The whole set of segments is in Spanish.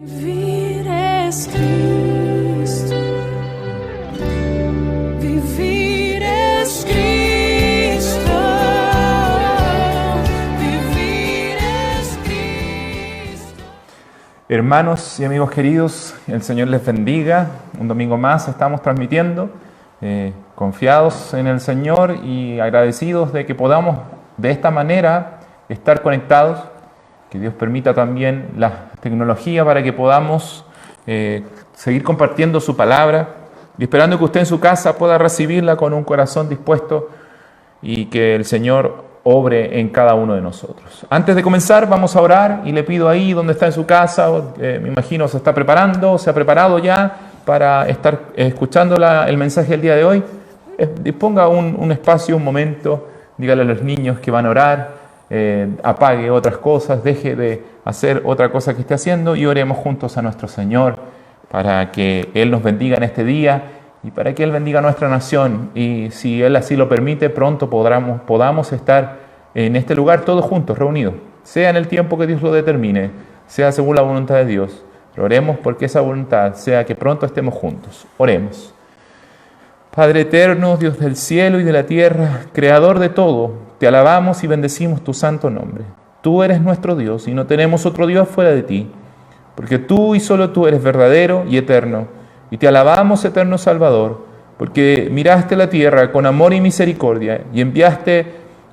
Vivir es Cristo, vivir es Cristo, vivir es Cristo. Hermanos y amigos queridos, el Señor les bendiga. Un domingo más estamos transmitiendo, confiados en el Señor y agradecidos de que podamos de esta manera estar conectados. Que Dios permita también la tecnología para que podamos seguir compartiendo su palabra y esperando que usted en su casa pueda recibirla con un corazón dispuesto y que el Señor obre en cada uno de nosotros. Antes de comenzar vamos a orar y le pido ahí donde está en su casa, me imagino se está preparando, se ha preparado ya para estar escuchando el mensaje del día de hoy. Disponga un espacio, un momento, dígale a los niños que van a orar. Apague otras cosas, deje de hacer otra cosa que esté haciendo y oremos juntos a nuestro Señor para que Él nos bendiga en este día y para que Él bendiga a nuestra nación y si Él así lo permite pronto podamos estar en este lugar todos juntos, reunidos, sea en el tiempo que Dios lo determine, sea según la voluntad de Dios, pero oremos porque esa voluntad sea que pronto estemos juntos. Oremos. Padre eterno, Dios del cielo y de la tierra, Creador de todo, te alabamos y bendecimos tu santo nombre. Tú eres nuestro Dios y no tenemos otro Dios fuera de ti, porque tú y solo tú eres verdadero y eterno. Y te alabamos, eterno Salvador, porque miraste la tierra con amor y misericordia y enviaste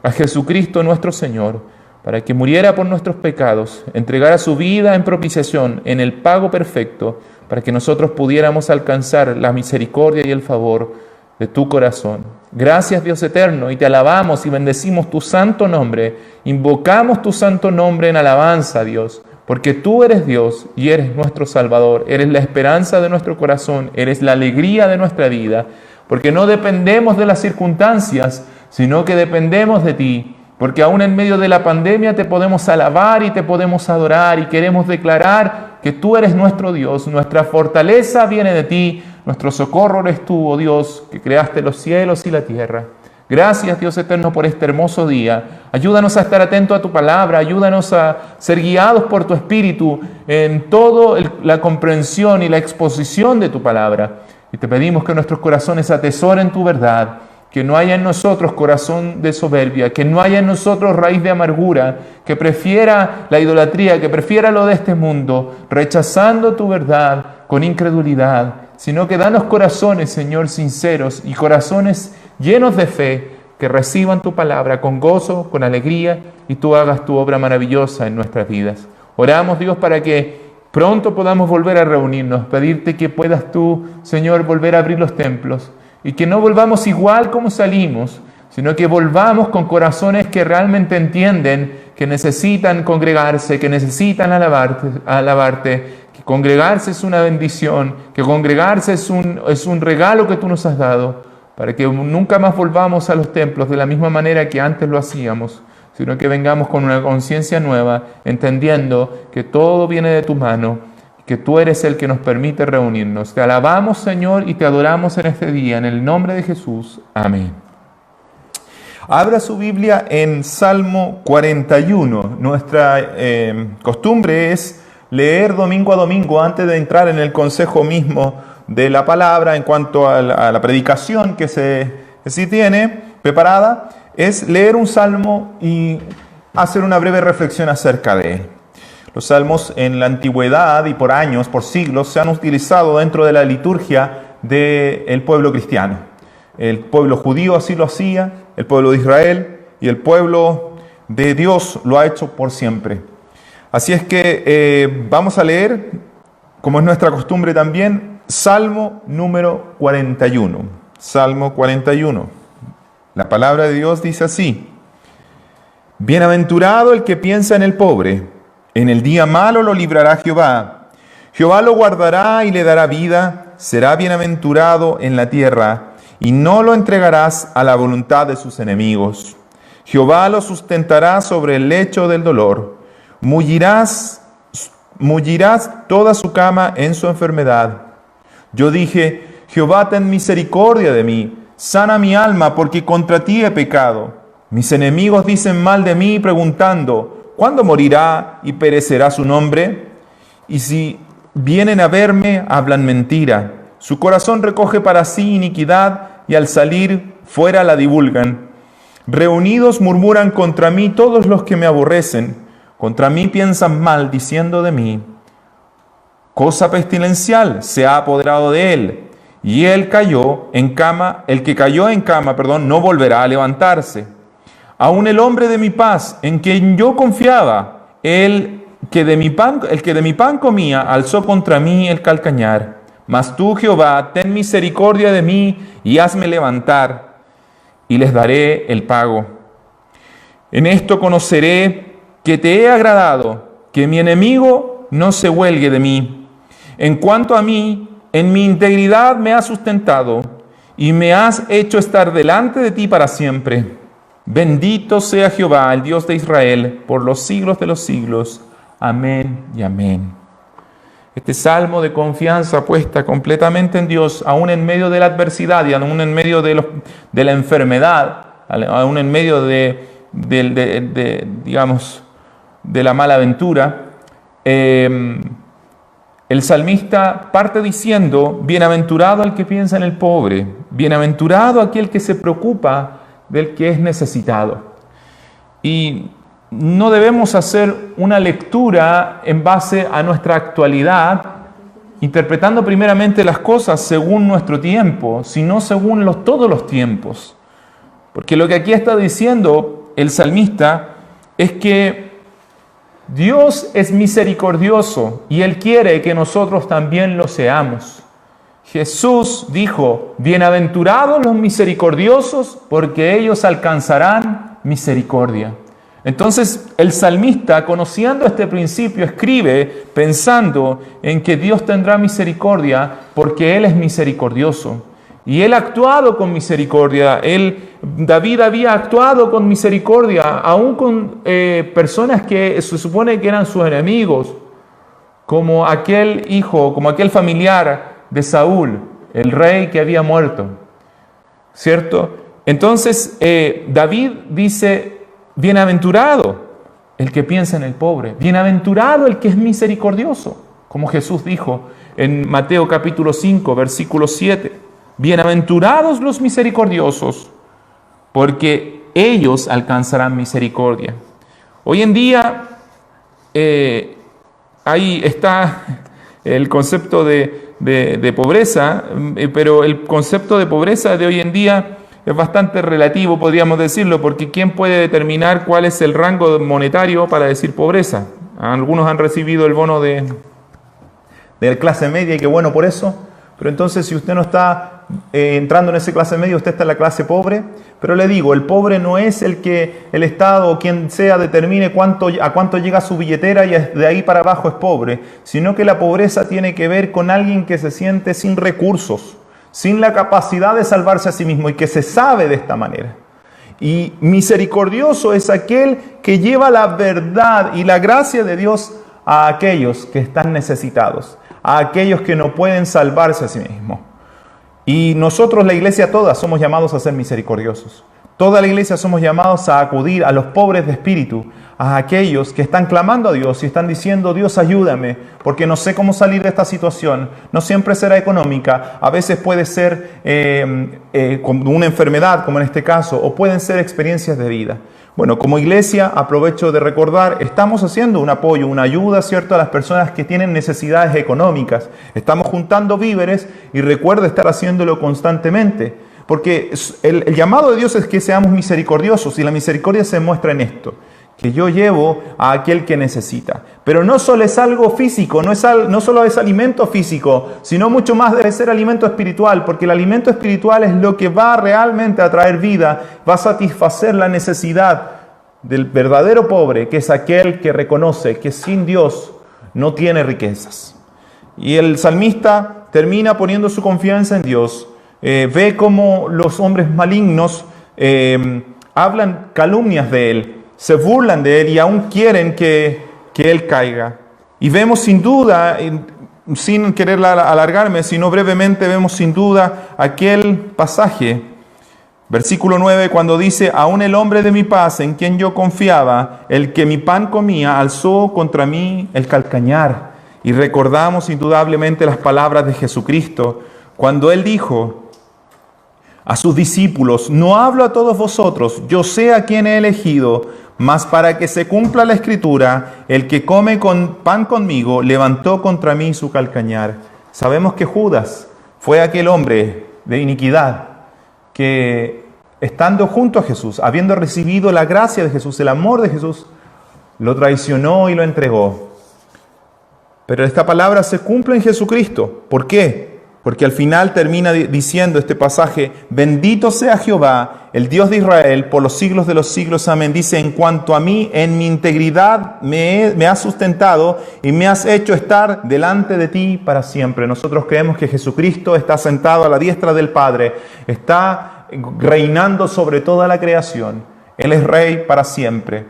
a Jesucristo nuestro Señor, para que muriera por nuestros pecados, entregara su vida en propiciación, en el pago perfecto, para que nosotros pudiéramos alcanzar la misericordia y el favor de tu corazón. Gracias, Dios eterno, y te alabamos y bendecimos tu santo nombre. Invocamos tu santo nombre en alabanza, Dios, porque tú eres Dios y eres nuestro Salvador. Eres la esperanza de nuestro corazón, eres la alegría de nuestra vida, porque no dependemos de las circunstancias, sino que dependemos de ti. Porque aún en medio de la pandemia te podemos alabar y te podemos adorar y queremos declarar que tú eres nuestro Dios. Nuestra fortaleza viene de ti, nuestro socorro eres tú, oh Dios, que creaste los cielos y la tierra. Gracias, Dios eterno, por este hermoso día. Ayúdanos a estar atentos a tu palabra, ayúdanos a ser guiados por tu Espíritu en toda la comprensión y la exposición de tu palabra. Y te pedimos que nuestros corazones atesoren tu verdad, que no haya en nosotros corazón de soberbia, que no haya en nosotros raíz de amargura, que prefiera la idolatría, que prefiera lo de este mundo, rechazando tu verdad con incredulidad, sino que danos corazones, Señor, sinceros y corazones llenos de fe, que reciban tu palabra con gozo, con alegría, y tú hagas tu obra maravillosa en nuestras vidas. Oramos, Dios, para que pronto podamos volver a reunirnos, pedirte que puedas tú, Señor, volver a abrir los templos, y que no volvamos igual como salimos, sino que volvamos con corazones que realmente entienden que necesitan congregarse, que necesitan alabarte, que congregarse es una bendición, que congregarse es un regalo que tú nos has dado, para que nunca más volvamos a los templos de la misma manera que antes lo hacíamos, sino que vengamos con una conciencia nueva, entendiendo que todo viene de tu mano, que tú eres el que nos permite reunirnos. Te alabamos, Señor, y te adoramos en este día, en el nombre de Jesús. Amén. Abra su Biblia en Salmo 41. Nuestra costumbre es leer domingo a domingo antes de entrar en el consejo mismo de la palabra en cuanto a la predicación que se tiene preparada, es leer un salmo y hacer una breve reflexión acerca de él. Los salmos en la antigüedad y por años, por siglos, se han utilizado dentro de la liturgia del pueblo cristiano. El pueblo judío así lo hacía, el pueblo de Israel y el pueblo de Dios lo ha hecho por siempre. Así es que vamos a leer, como es nuestra costumbre también, Salmo número 41. Salmo 41. La palabra de Dios dice así: Bienaventurado el que piensa en el pobre. En el día malo lo librará Jehová. Jehová lo guardará y le dará vida. Será bienaventurado en la tierra, y no lo entregarás a la voluntad de sus enemigos. Jehová lo sustentará sobre el lecho del dolor. Mullirás toda su cama en su enfermedad. Yo dije: Jehová, ten misericordia de mí. Sana mi alma, porque contra ti he pecado. Mis enemigos dicen mal de mí, preguntando: ¿cuándo morirá y perecerá su nombre? Y si vienen a verme, hablan mentira. Su corazón recoge para sí iniquidad y al salir fuera la divulgan. Reunidos murmuran contra mí todos los que me aborrecen. Contra mí piensan mal, diciendo de mí: cosa pestilencial se ha apoderado de él. Y él cayó en cama, el que cayó en cama, no volverá a levantarse. Aún el hombre de mi paz, en quien yo confiaba, el que de mi pan comía, alzó contra mí el calcañar. Mas tú, Jehová, ten misericordia de mí y hazme levantar, y les daré el pago. En esto conoceré que te he agradado, que mi enemigo no se huelgue de mí. En cuanto a mí, en mi integridad me has sustentado, y me has hecho estar delante de ti para siempre. Bendito sea Jehová, el Dios de Israel, por los siglos de los siglos. Amén y amén. Este salmo de confianza puesta completamente en Dios, aún en medio de la adversidad y aún en medio de la enfermedad, aún en medio de la mala aventura, el salmista parte diciendo: bienaventurado el que piensa en el pobre, bienaventurado aquel que se preocupa del que es necesitado. Y no debemos hacer una lectura en base a nuestra actualidad, interpretando primeramente las cosas según nuestro tiempo, sino según todos los tiempos. Porque lo que aquí está diciendo el salmista es que Dios es misericordioso y Él quiere que nosotros también lo seamos. Jesús dijo: bienaventurados los misericordiosos, porque ellos alcanzarán misericordia. Entonces el salmista, conociendo este principio, escribe pensando en que Dios tendrá misericordia porque Él es misericordioso. Y Él ha actuado con misericordia. David había actuado con misericordia, aún con personas que se supone que eran sus enemigos, como aquel hijo, como aquel familiar de Saúl, el rey que había muerto, ¿cierto? Entonces David dice: bienaventurado el que piensa en el pobre, bienaventurado el que es misericordioso, como Jesús dijo en Mateo capítulo 5, versículo 7. Bienaventurados los misericordiosos, porque ellos alcanzarán misericordia. Hoy en día ahí está el concepto de pobreza, pero el concepto de pobreza de hoy en día es bastante relativo, podríamos decirlo, porque ¿quién puede determinar cuál es el rango monetario para decir pobreza? Algunos han recibido el bono de clase media y qué bueno por eso, pero entonces si usted no está entrando en esa clase media, usted está en la clase pobre. Pero le digo, el pobre no es el que el Estado o quien sea determine a cuánto llega su billetera y de ahí para abajo es pobre, sino que la pobreza tiene que ver con alguien que se siente sin recursos, sin la capacidad de salvarse a sí mismo y que se sabe de esta manera. Y misericordioso es aquel que lleva la verdad y la gracia de Dios a aquellos que están necesitados, a aquellos que no pueden salvarse a sí mismos. Y nosotros, la iglesia toda, somos llamados a ser misericordiosos. Toda la iglesia somos llamados a acudir a los pobres de espíritu, a aquellos que están clamando a Dios y están diciendo: Dios, ayúdame, porque no sé cómo salir de esta situación. No siempre será económica, a veces puede ser como una enfermedad, como en este caso, o pueden ser experiencias de vida. Bueno, como iglesia, aprovecho de recordar, estamos haciendo un apoyo, una ayuda, ¿cierto?, a las personas que tienen necesidades económicas. Estamos juntando víveres y recuerda estar haciéndolo constantemente. Porque el llamado de Dios es que seamos misericordiosos, y la misericordia se muestra en esto: que yo llevo a aquel que necesita. Pero no solo es algo físico, no solo es alimento físico, sino mucho más debe ser alimento espiritual, porque el alimento espiritual es lo que va realmente a traer vida, va a satisfacer la necesidad del verdadero pobre, que es aquel que reconoce que sin Dios no tiene riquezas. Y el salmista termina poniendo su confianza en Dios. Ve cómo los hombres malignos hablan calumnias de él, se burlan de él y aún quieren que él caiga. Y vemos sin duda, sin querer alargarme, sino brevemente, vemos sin duda aquel pasaje, versículo 9, cuando dice: aún el hombre de mi paz, en quien yo confiaba, el que mi pan comía, alzó contra mí el calcañar. Y recordamos indudablemente las palabras de Jesucristo cuando Él dijo a sus discípulos: no hablo a todos vosotros, yo sé a quién he elegido, mas para que se cumpla la Escritura, el que come pan conmigo levantó contra mí su calcañar. Sabemos que Judas fue aquel hombre de iniquidad que, estando junto a Jesús, habiendo recibido la gracia de Jesús, el amor de Jesús, lo traicionó y lo entregó. Pero esta palabra se cumple en Jesucristo. ¿Por qué? Porque al final termina diciendo este pasaje: bendito sea Jehová, el Dios de Israel, por los siglos de los siglos. Amén. Dice: en cuanto a mí, en mi integridad me has sustentado y me has hecho estar delante de ti para siempre. Nosotros creemos que Jesucristo está sentado a la diestra del Padre, está reinando sobre toda la creación. Él es Rey para siempre,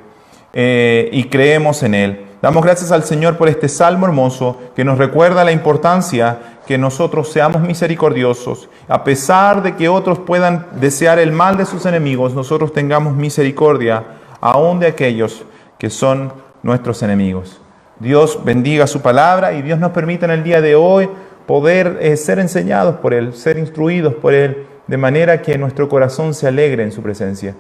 y creemos en Él. Damos gracias al Señor por este salmo hermoso que nos recuerda la importancia que nosotros seamos misericordiosos. A pesar de que otros puedan desear el mal de sus enemigos, nosotros tengamos misericordia aún de aquellos que son nuestros enemigos. Dios bendiga su palabra y Dios nos permita en el día de hoy poder ser enseñados por Él, ser instruidos por Él, de manera que nuestro corazón se alegre en su presencia.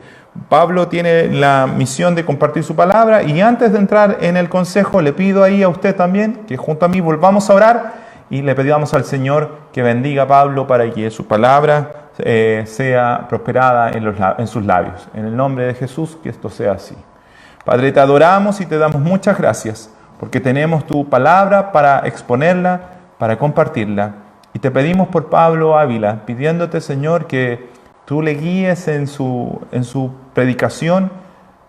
Pablo tiene la misión de compartir su palabra, y antes de entrar en el consejo, le pido ahí a usted también que junto a mí volvamos a orar y le pedimos al Señor que bendiga a Pablo para que su palabra sea prosperada en sus labios. En el nombre de Jesús, que esto sea así. Padre, te adoramos y te damos muchas gracias porque tenemos tu palabra para exponerla, para compartirla. Y te pedimos por Pablo Ávila, pidiéndote, Señor, que tú le guíes en su predicación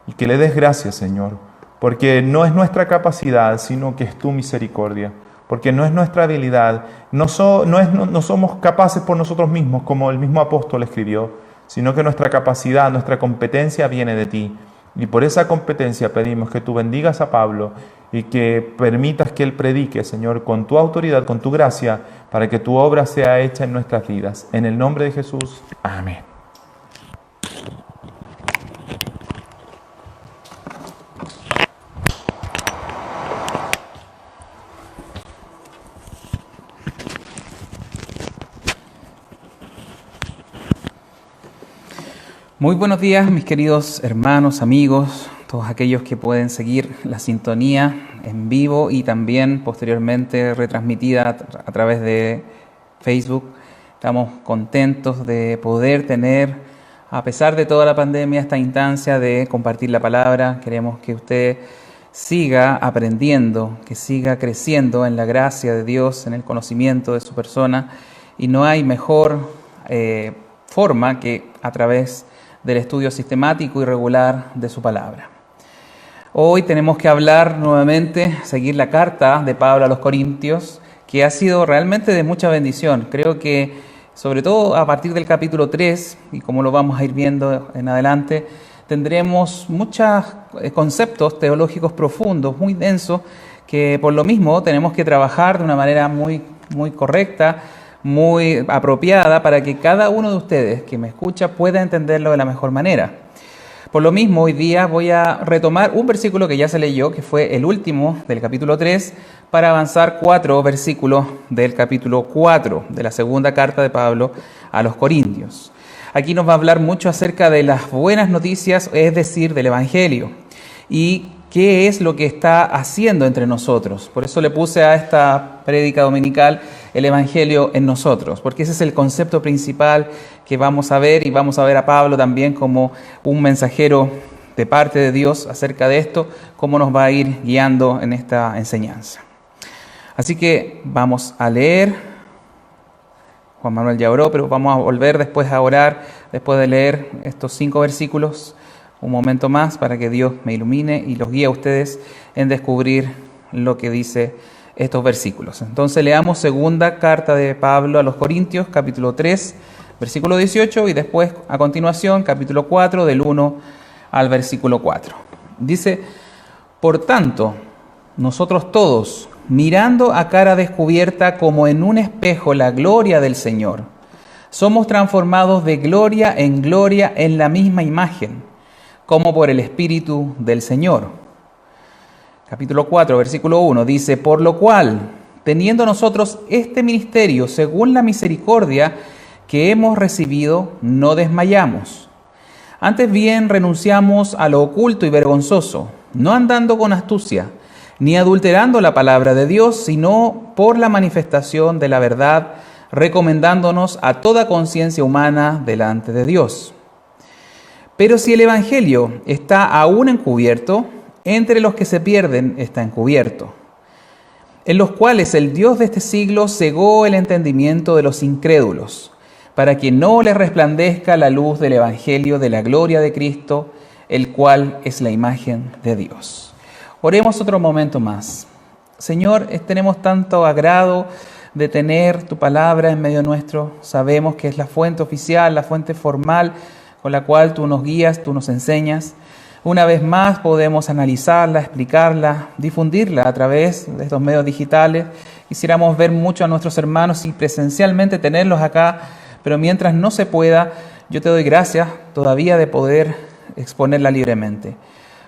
y que le des gracias, Señor, porque no es nuestra capacidad, sino que es tu misericordia, porque no es nuestra habilidad, no somos capaces por nosotros mismos, como el mismo apóstol escribió, sino que nuestra capacidad, nuestra competencia viene de ti. Y por esa competencia pedimos que tú bendigas a Pablo y que permitas que él predique, Señor, con tu autoridad, con tu gracia, para que tu obra sea hecha en nuestras vidas. En el nombre de Jesús. Amén. Muy buenos días, mis queridos hermanos, amigos, todos aquellos que pueden seguir la sintonía en vivo y también posteriormente retransmitida a través de Facebook. Estamos contentos de poder tener, a pesar de toda la pandemia, esta instancia de compartir la palabra. Queremos que usted siga aprendiendo, que siga creciendo en la gracia de Dios, en el conocimiento de su persona, y no hay mejor forma que a través del estudio sistemático y regular de su palabra. Hoy tenemos que hablar nuevamente, seguir la carta de Pablo a los Corintios, que ha sido realmente de mucha bendición. Creo que, sobre todo a partir del capítulo 3, y como lo vamos a ir viendo en adelante, tendremos muchos conceptos teológicos profundos, muy densos, que por lo mismo tenemos que trabajar de una manera muy correcta, muy apropiada, para que cada uno de ustedes que me escucha pueda entenderlo de la mejor manera. Por lo mismo, hoy día voy a retomar un versículo que ya se leyó, que fue el último del capítulo 3, para avanzar 4 versículos del capítulo 4 de la segunda carta de Pablo a los Corintios. Aquí nos va a hablar mucho acerca de las buenas noticias, es decir, del Evangelio, y qué es lo que está haciendo entre nosotros. Por eso le puse a esta prédica dominical el Evangelio en nosotros, porque ese es el concepto principal que vamos a ver, y vamos a ver a Pablo también como un mensajero de parte de Dios acerca de esto, cómo nos va a ir guiando en esta enseñanza. Así que vamos a leer. Juan Manuel ya oró, pero vamos a volver después a orar, después de leer estos 5 versículos, un momento más para que Dios me ilumine y los guíe a ustedes en descubrir lo que dice estos versículos. Entonces leamos segunda carta de Pablo a los Corintios, capítulo 3, versículo 18, y después a continuación capítulo 4, del 1 al versículo 4. Dice: por tanto, nosotros todos, mirando a cara descubierta como en un espejo la gloria del Señor, somos transformados de gloria en la misma imagen, como por el Espíritu del Señor. Capítulo 4, versículo 1, dice: por lo cual, teniendo nosotros este ministerio según la misericordia que hemos recibido, no desmayamos. Antes bien renunciamos a lo oculto y vergonzoso, no andando con astucia, ni adulterando la palabra de Dios, sino por la manifestación de la verdad, recomendándonos a toda conciencia humana delante de Dios. Pero si el Evangelio está aún encubierto, entre los que se pierden está encubierto, en los cuales el Dios de este siglo cegó el entendimiento de los incrédulos, para que no les resplandezca la luz del Evangelio de la gloria de Cristo, el cual es la imagen de Dios. Oremos otro momento más. Señor, tenemos tanto agrado de tener tu palabra en medio nuestro. Sabemos que es la fuente oficial, la fuente formal con la cual tú nos guías, tú nos enseñas. Una vez más podemos analizarla, explicarla, difundirla a través de estos medios digitales. Quisiéramos ver mucho a nuestros hermanos y presencialmente tenerlos acá, pero mientras no se pueda, yo te doy gracias todavía de poder exponerla libremente.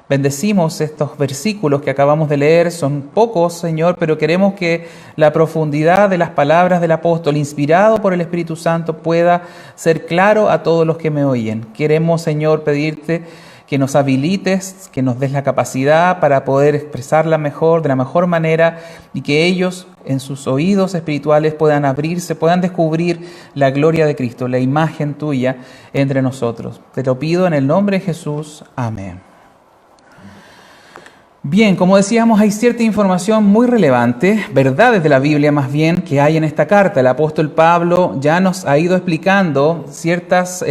Bendecimos estos versículos que acabamos de leer, son pocos, Señor, pero queremos que la profundidad de las palabras del apóstol, inspirado por el Espíritu Santo, pueda ser claro a todos los que me oyen. Queremos, Señor, pedirte que nos habilites, que nos des la capacidad para poder expresarla mejor, de la mejor manera, y que ellos, en sus oídos espirituales, puedan abrirse, puedan descubrir la gloria de Cristo, la imagen tuya entre nosotros. Te lo pido en el nombre de Jesús. Amén. Bien, como decíamos, hay cierta información muy relevante, verdades de la Biblia más bien, que hay en esta carta. El apóstol Pablo ya nos ha ido explicando ciertos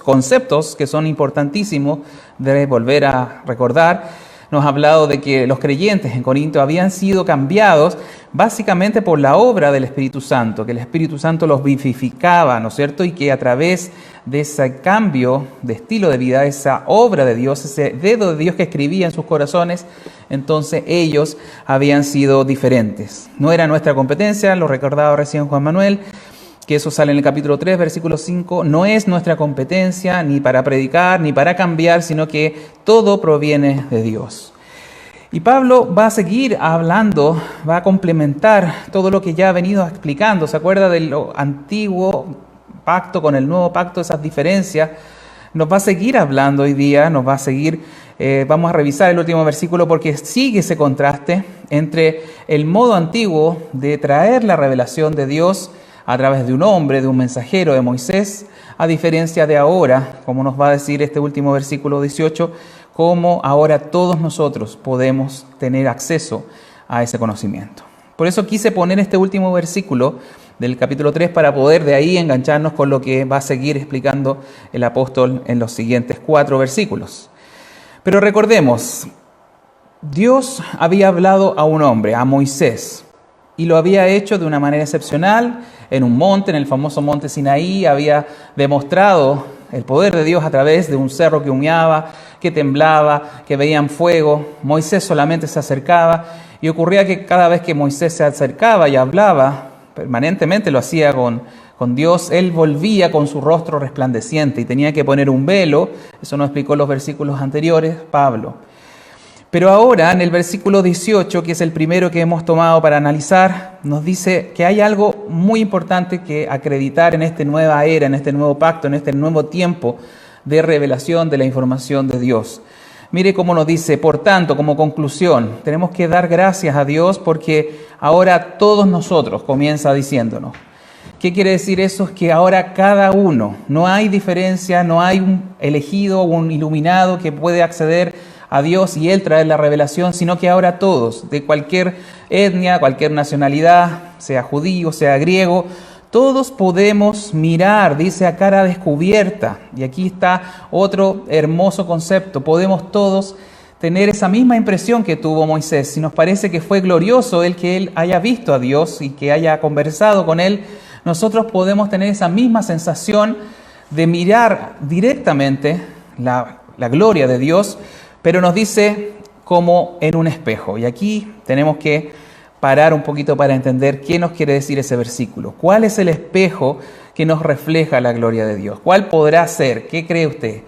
conceptos que son importantísimos de volver a recordar. Nos ha hablado de que los creyentes en Corinto habían sido cambiados básicamente por la obra del Espíritu Santo, que el Espíritu Santo los vivificaba, ¿no es cierto? Y que a través de ese cambio de estilo de vida, esa obra de Dios, ese dedo de Dios que escribía en sus corazones, entonces ellos habían sido diferentes. No era nuestra competencia, lo recordaba recién Juan Manuel, que eso sale en el capítulo 3, versículo 5, no es nuestra competencia ni para predicar, ni para cambiar, sino que todo proviene de Dios. Y Pablo va a seguir hablando, va a complementar todo lo que ya ha venido explicando. ¿Se acuerda del antiguo pacto con el nuevo pacto, esas diferencias? Nos va a seguir hablando hoy día, nos va a seguir, vamos a revisar el último versículo porque sigue ese contraste entre el modo antiguo de traer la revelación de Dios a través de un hombre, de un mensajero, de Moisés, a diferencia de ahora, como nos va a decir este último versículo 18, cómo ahora todos nosotros podemos tener acceso a ese conocimiento. Por eso quise poner este último versículo del capítulo 3 para poder de ahí engancharnos con lo que va a seguir explicando el apóstol en los siguientes 4 versículos. Pero recordemos, Dios había hablado a un hombre, a Moisés, y lo había hecho de una manera excepcional, en un monte, en el famoso monte Sinaí, había demostrado el poder de Dios a través de un cerro que humeaba, que temblaba, que veían fuego. Moisés solamente se acercaba y ocurría que cada vez que Moisés se acercaba y hablaba, permanentemente lo hacía con Dios, él volvía con su rostro resplandeciente y tenía que poner un velo. Eso nos explicó en los versículos anteriores Pablo. Pero ahora, en el versículo 18, que es el primero que hemos tomado para analizar, nos dice que hay algo muy importante que acreditar en esta nueva era, en este nuevo pacto, en este nuevo tiempo de revelación de la información de Dios. Mire cómo nos dice, por tanto, como conclusión, tenemos que dar gracias a Dios porque ahora todos nosotros, comienza diciéndonos. ¿Qué quiere decir eso? Es que ahora cada uno, no hay diferencia, no hay un elegido o un iluminado que puede acceder a Dios y Él traer la revelación, sino que ahora todos, de cualquier etnia, cualquier nacionalidad, sea judío, sea griego, todos podemos mirar, dice, a cara descubierta. Y aquí está otro hermoso concepto. Podemos todos tener esa misma impresión que tuvo Moisés. Si nos parece que fue glorioso el que él haya visto a Dios y que haya conversado con Él, nosotros podemos tener esa misma sensación de mirar directamente la gloria de Dios, pero nos dice como en un espejo. Y aquí tenemos que parar un poquito para entender qué nos quiere decir ese versículo. ¿Cuál es el espejo que nos refleja la gloria de Dios? ¿Cuál podrá ser? ¿Qué cree usted?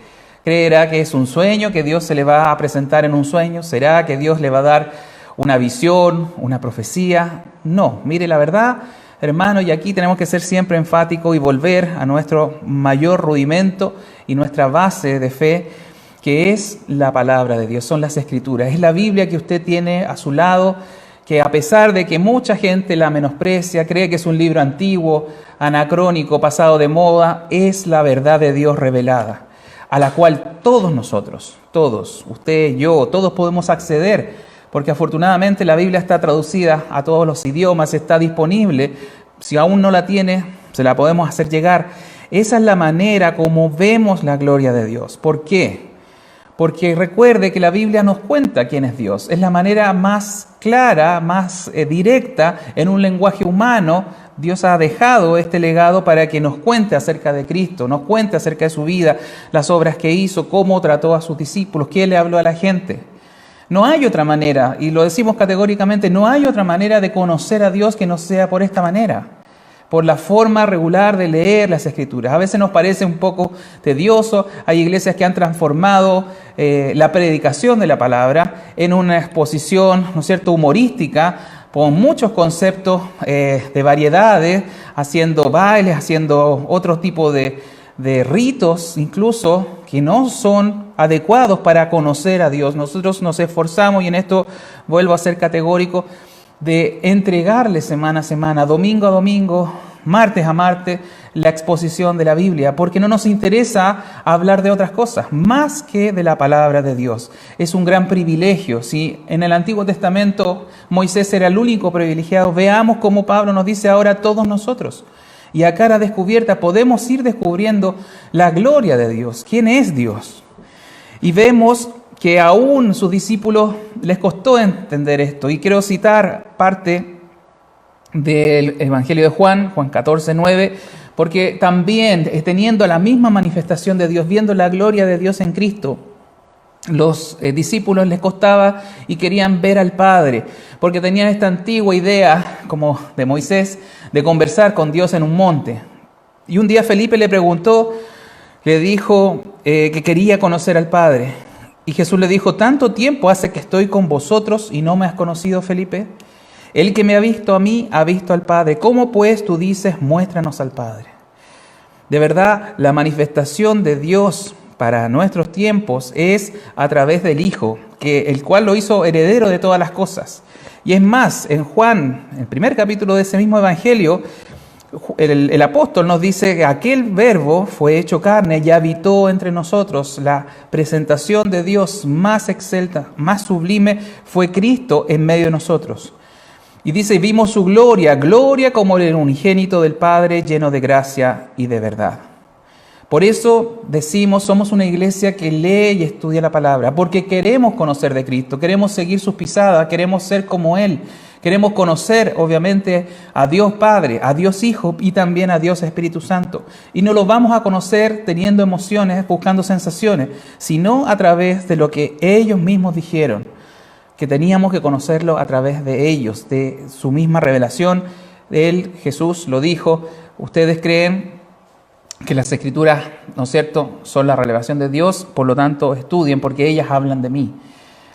¿Creerá que es un sueño, que Dios se le va a presentar en un sueño? ¿Será que Dios le va a dar una visión, una profecía. No, mire la verdad, hermano, y aquí tenemos que ser siempre enfáticos y volver a nuestro mayor rudimento y nuestra base de fe, que es la palabra de Dios, son las Escrituras. Es la Biblia que usted tiene a su lado, que a pesar de que mucha gente la menosprecia, cree que es un libro antiguo, anacrónico, pasado de moda, es la verdad de Dios revelada, a la cual todos nosotros, todos, usted, yo, todos podemos acceder, porque afortunadamente la Biblia está traducida a todos los idiomas, está disponible. Si aún no la tiene, se la podemos hacer llegar. Esa es la manera como vemos la gloria de Dios. ¿Por qué? Porque recuerde que la Biblia nos cuenta quién es Dios. Es la manera más clara, más directa, en un lenguaje humano. Dios ha dejado este legado para que nos cuente acerca de Cristo, nos cuente acerca de su vida, las obras que hizo, cómo trató a sus discípulos, qué le habló a la gente. No hay otra manera, y lo decimos categóricamente, no hay otra manera de conocer a Dios que no sea por esta manera, por la forma regular de leer las Escrituras. A veces nos parece un poco tedioso. Hay iglesias que han transformado la predicación de la palabra en una exposición, ¿no es cierto?, humorística, con muchos conceptos de variedades, haciendo bailes, haciendo otro tipo de ritos, incluso, que no son adecuados para conocer a Dios. Nosotros nos esforzamos, y en esto vuelvo a ser categórico, de entregarle semana a semana, domingo a domingo, martes a martes, la exposición de la Biblia, porque no nos interesa hablar de otras cosas, más que de la palabra de Dios. Es un gran privilegio. Si en el Antiguo Testamento Moisés era el único privilegiado, veamos cómo Pablo nos dice ahora a todos nosotros. Y a cara descubierta podemos ir descubriendo la gloria de Dios, quién es Dios. Y vemos que aún sus discípulos les costó entender esto. Y quiero citar parte del Evangelio de Juan 14:9, porque también teniendo la misma manifestación de Dios, viendo la gloria de Dios en Cristo, los discípulos les costaba y querían ver al Padre, porque tenían esta antigua idea, como de Moisés, de conversar con Dios en un monte. Y un día Felipe le preguntó, le dijo que quería conocer al Padre. Y Jesús le dijo, ¿tanto tiempo hace que estoy con vosotros y no me has conocido, Felipe? El que me ha visto a mí, ha visto al Padre. ¿Cómo pues tú dices, muéstranos al Padre? De verdad, la manifestación de Dios para nuestros tiempos es a través del Hijo, el cual lo hizo heredero de todas las cosas. Y es más, en Juan, el primer capítulo de ese mismo Evangelio, el apóstol nos dice que aquel verbo fue hecho carne y habitó entre nosotros. La presentación de Dios más excelsa, más sublime, fue Cristo en medio de nosotros. Y dice, vimos su gloria, gloria como el unigénito del Padre, lleno de gracia y de verdad. Por eso decimos, somos una iglesia que lee y estudia la palabra, porque queremos conocer de Cristo, queremos seguir sus pisadas, queremos ser como Él. Queremos conocer, obviamente, a Dios Padre, a Dios Hijo y también a Dios Espíritu Santo. Y no lo vamos a conocer teniendo emociones, buscando sensaciones, sino a través de lo que ellos mismos dijeron, que teníamos que conocerlo a través de ellos, de su misma revelación. Él, Jesús, lo dijo, ustedes creen que las Escrituras, ¿no es cierto?, son la revelación de Dios, por lo tanto estudien porque ellas hablan de mí.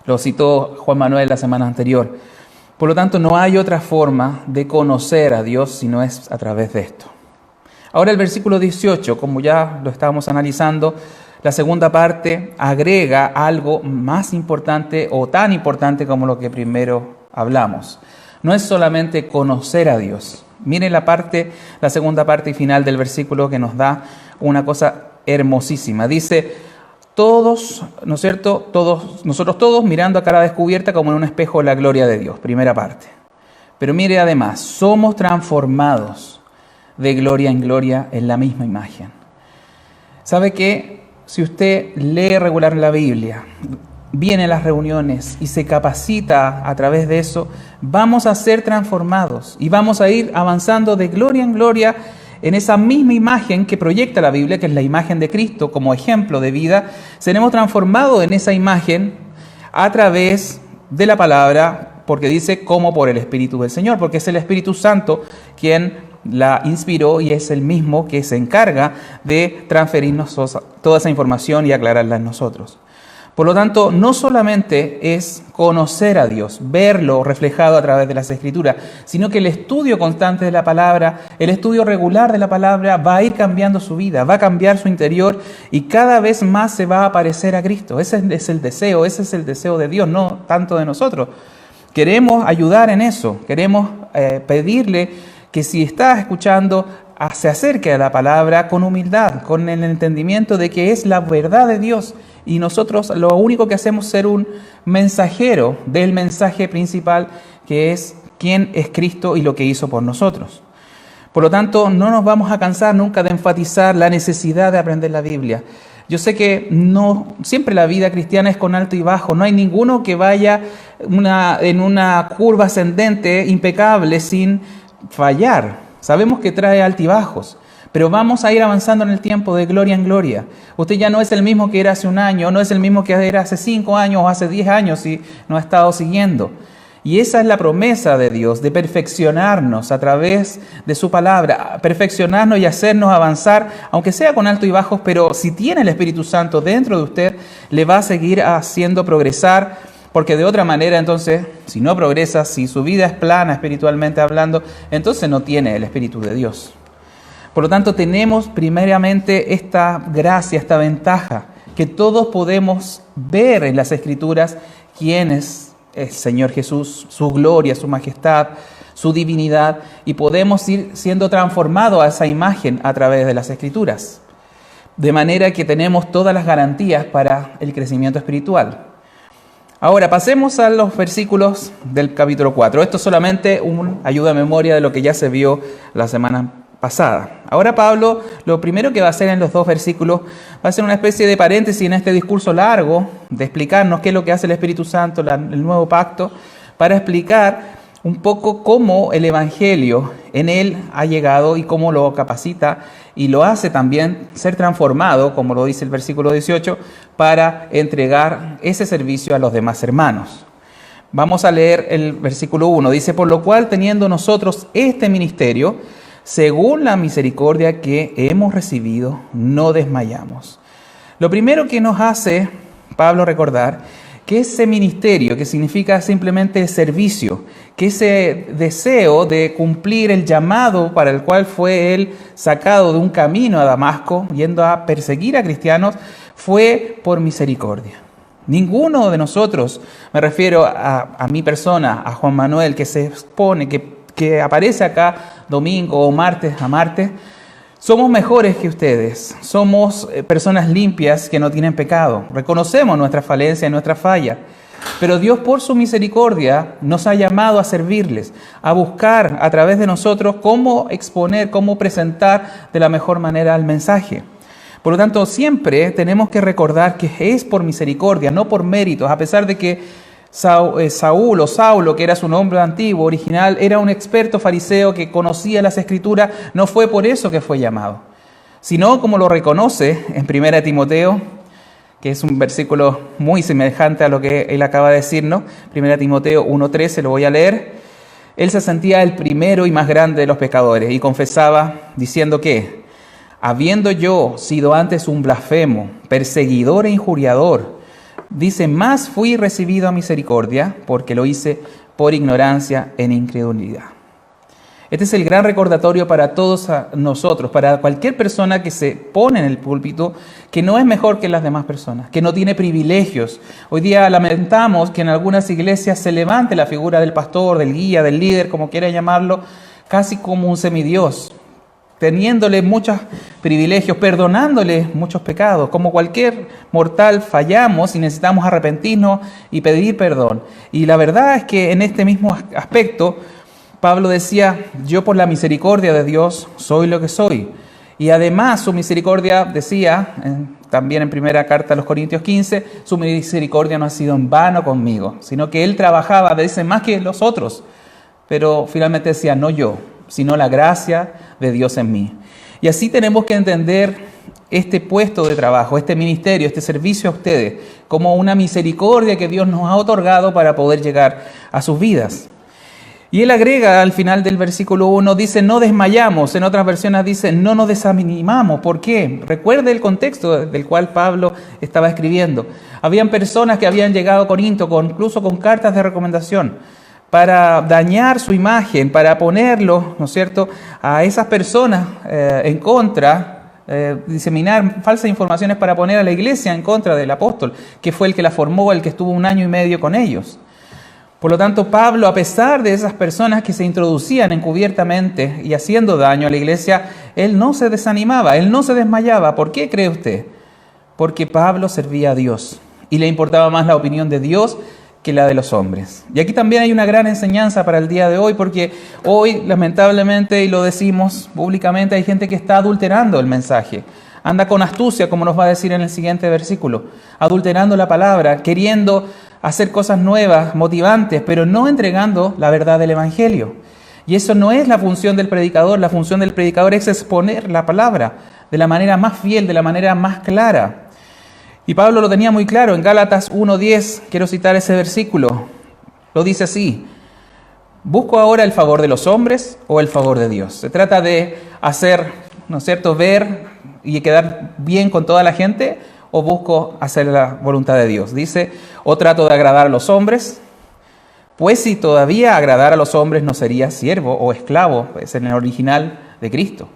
Lo citó Juan Manuel la semana anterior. Por lo tanto, no hay otra forma de conocer a Dios si no es a través de esto. Ahora el versículo 18, como ya lo estábamos analizando, la segunda parte agrega algo más importante o tan importante como lo que primero hablamos. No es solamente conocer a Dios. Miren la segunda parte y final del versículo que nos da una cosa hermosísima. Dice, todos, ¿no es cierto? Nosotros todos mirando a cara descubierta como en un espejo la gloria de Dios, primera parte. Pero mire además, somos transformados de gloria en gloria en la misma imagen. ¿Sabe qué? Si usted lee regular la Biblia, viene a las reuniones y se capacita a través de eso, vamos a ser transformados y vamos a ir avanzando de gloria en gloria en esa misma imagen que proyecta la Biblia, que es la imagen de Cristo como ejemplo de vida. Seremos transformados en esa imagen a través de la palabra, porque dice como por el Espíritu del Señor, porque es el Espíritu Santo quien la inspiró y es el mismo que se encarga de transferirnos toda esa información y aclararla en nosotros. Por lo tanto, no solamente es conocer a Dios, verlo reflejado a través de las Escrituras, sino que el estudio constante de la palabra, el estudio regular de la palabra va a ir cambiando su vida, va a cambiar su interior y cada vez más se va a parecer a Cristo. Ese es el deseo de Dios, no tanto de nosotros. Queremos ayudar en eso, queremos pedirle que si estás escuchando, se acerque a la palabra con humildad, con el entendimiento de que es la verdad de Dios. Y nosotros lo único que hacemos es ser un mensajero del mensaje principal, que es quién es Cristo y lo que hizo por nosotros. Por lo tanto, no nos vamos a cansar nunca de enfatizar la necesidad de aprender la Biblia. Yo sé que no siempre la vida cristiana es con alto y bajo. No hay ninguno que vaya en una curva ascendente impecable sin fallar. Sabemos que trae altibajos. Pero vamos a ir avanzando en el tiempo de gloria en gloria. Usted ya no es el mismo que era hace un año, no es el mismo que era hace 5 años o hace 10 años si no ha estado siguiendo. Y esa es la promesa de Dios, de perfeccionarnos a través de su palabra, perfeccionarnos y hacernos avanzar, aunque sea con altos y bajos, pero si tiene el Espíritu Santo dentro de usted, le va a seguir haciendo progresar, porque de otra manera, entonces, si no progresa, si su vida es plana espiritualmente hablando, entonces no tiene el Espíritu de Dios. Por lo tanto, tenemos primeramente esta gracia, esta ventaja, que todos podemos ver en las Escrituras quién es el Señor Jesús, su gloria, su majestad, su divinidad, y podemos ir siendo transformados a esa imagen a través de las Escrituras. De manera que tenemos todas las garantías para el crecimiento espiritual. Ahora, pasemos a los versículos del capítulo 4. Esto es solamente una ayuda a memoria de lo que ya se vio la semana pasada. Ahora Pablo, lo primero que va a hacer en los 2 versículos, va a hacer una especie de paréntesis en este discurso largo, de explicarnos qué es lo que hace el Espíritu Santo, el nuevo pacto, para explicar un poco cómo el Evangelio en él ha llegado y cómo lo capacita y lo hace también ser transformado, como lo dice el versículo 18, para entregar ese servicio a los demás hermanos. Vamos a leer el versículo 1. Dice, por lo cual, teniendo nosotros este ministerio, según la misericordia que hemos recibido, no desmayamos. Lo primero que nos hace Pablo recordar que ese ministerio, que significa simplemente servicio, que ese deseo de cumplir el llamado para el cual fue él sacado de un camino a Damasco, yendo a perseguir a cristianos, fue por misericordia. Ninguno de nosotros, me refiero a mi persona, a Juan Manuel, que se expone, que aparece acá domingo o martes a martes, somos mejores que ustedes, somos personas limpias que no tienen pecado, reconocemos nuestra falencia y nuestra falla, pero Dios por su misericordia nos ha llamado a servirles, a buscar a través de nosotros cómo exponer, cómo presentar de la mejor manera el mensaje. Por lo tanto, siempre tenemos que recordar que es por misericordia, no por méritos, a pesar de que Saulo, que era su nombre antiguo, original, era un experto fariseo que conocía las Escrituras, no fue por eso que fue llamado, sino como lo reconoce en 1 Timoteo, que es un versículo muy semejante a lo que él acaba de decirnos, 1 Timoteo 1:13, lo voy a leer. Él se sentía el primero y más grande de los pecadores y confesaba diciendo que, habiendo yo sido antes un blasfemo, perseguidor e injuriador, dice, más fui recibido a misericordia porque lo hice por ignorancia en incredulidad. Este es el gran recordatorio para todos nosotros, para cualquier persona que se pone en el púlpito, que no es mejor que las demás personas, que no tiene privilegios. Hoy día lamentamos que en algunas iglesias se levante la figura del pastor, del guía, del líder, como quiera llamarlo, casi como un semidios, teniéndole muchos privilegios, perdonándole muchos pecados. Como cualquier mortal fallamos y necesitamos arrepentirnos y pedir perdón. Y la verdad es que en este mismo aspecto, Pablo decía, yo por la misericordia de Dios soy lo que soy. Y además su misericordia, decía, también en primera carta a los Corintios 15, su misericordia no ha sido en vano conmigo, sino que él trabajaba, dice, más que los otros. Pero finalmente decía, no yo, sino la gracia de Dios en mí. Y así tenemos que entender este puesto de trabajo, este ministerio, este servicio a ustedes, como una misericordia que Dios nos ha otorgado para poder llegar a sus vidas. Y él agrega al final del versículo 1, dice, no desmayamos. En otras versiones dice, no nos desanimamos. ¿Por qué? Recuerde el contexto del cual Pablo estaba escribiendo. Habían personas que habían llegado a Corinto, incluso con cartas de recomendación, para dañar su imagen, para ponerlo, ¿no es cierto?, a esas personas en contra, diseminar falsas informaciones para poner a la iglesia en contra del apóstol, que fue el que la formó, el que estuvo 1 año y medio con ellos. Por lo tanto, Pablo, a pesar de esas personas que se introducían encubiertamente y haciendo daño a la iglesia, él no se desanimaba, él no se desmayaba. ¿Por qué cree usted? Porque Pablo servía a Dios y le importaba más la opinión de Dios que la de los hombres. Y aquí también hay una gran enseñanza para el día de hoy, porque hoy, lamentablemente, y lo decimos públicamente, hay gente que está adulterando el mensaje. Anda con astucia, como nos va a decir en el siguiente versículo, adulterando la palabra, queriendo hacer cosas nuevas, motivantes, pero no entregando la verdad del Evangelio. Y eso no es la función del predicador. La función del predicador es exponer la palabra de la manera más fiel, de la manera más clara. Y Pablo lo tenía muy claro en Gálatas 1:10, quiero citar ese versículo. Lo dice así: ¿busco ahora el favor de los hombres o el favor de Dios? Se trata de hacer, ¿no es cierto?, ver y quedar bien con toda la gente, o busco hacer la voluntad de Dios. Dice, o trato de agradar a los hombres, pues si todavía agradar a los hombres no sería siervo o esclavo, es en el original de Cristo.